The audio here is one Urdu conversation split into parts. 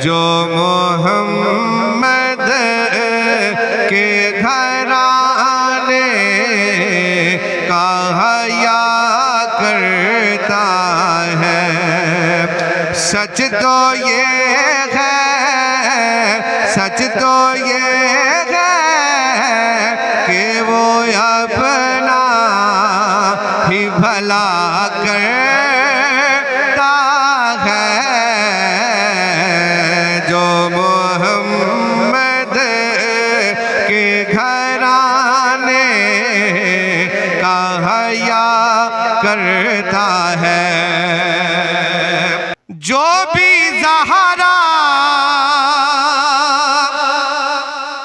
جو محمد کے گھرانے کا حیا کرتا ہے، سچ تو یہ ہے، سچ تو یہ ہے کہ وہ اپنا ہی بھلا کرتا ہے۔ جو محمد کے گھرانے کا حیا کرتا ہے، جو بھی زہرا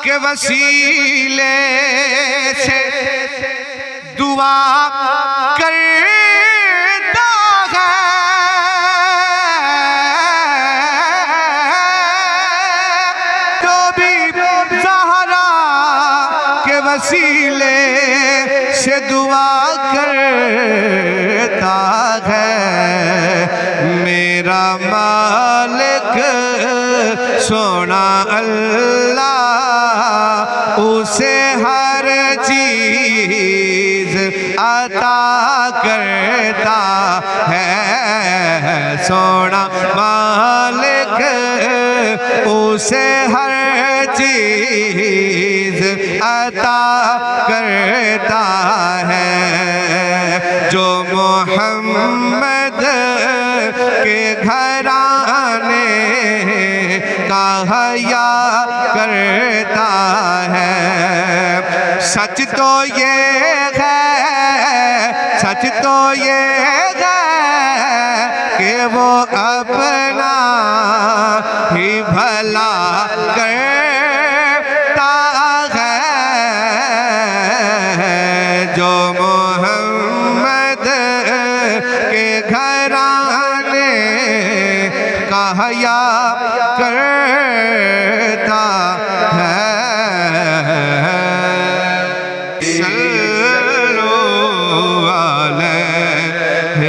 کے وسیلے سے دعا کرتا ہے، جو بھی زہرا کے وسیلے سے دعا کرتا ہے، میرا مالک سونا اللہ اسے ہر چیز عطا کرتا ہے۔ سونا مالک اسے ہر چیز عطا کرتا ہے۔ جو محمد کے گھرانے کا حیا کرتا ہے، سچ تو یہ ہے، سچ تو یہ ہے کہ وہ اپنا ہی بھلا کرتا ہے۔ جو محمد کے گھرانے کا حیا کرتا ہے۔ صلو علیہ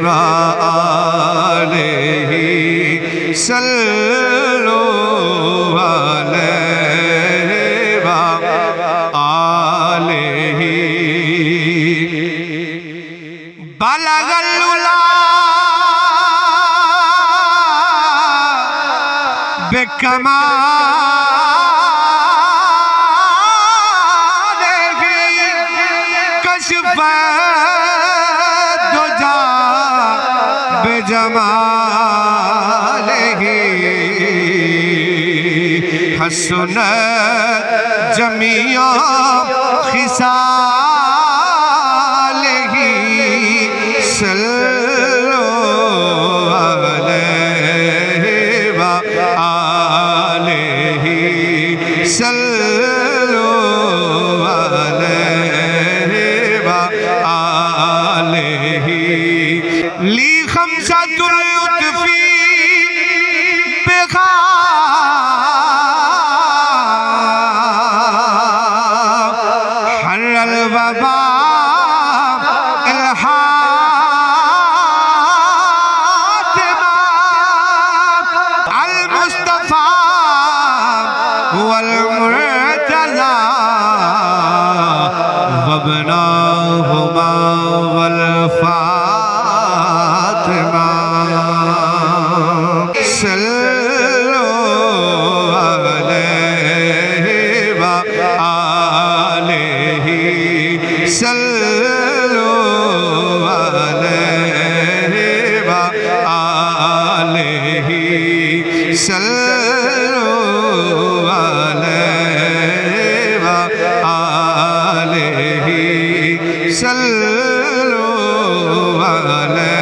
وآلہ، صلو علیہ وآلہ۔ بلغ العلا بکمالہ، کشف الدجا بجمالہ، حسنت جمیع خصالہ، صلو علیہ وآلہ، صلو علیہ وآلہ۔ لی خمسۃ اللطف بغا حر الوبا الحاتمہ، المصطفى والمرتضى وابناهما والفاطمہ، صلو علیہ وآلہ، صلو علیہ وآلہ، صلو علیہ وآلہ، صلو علیہ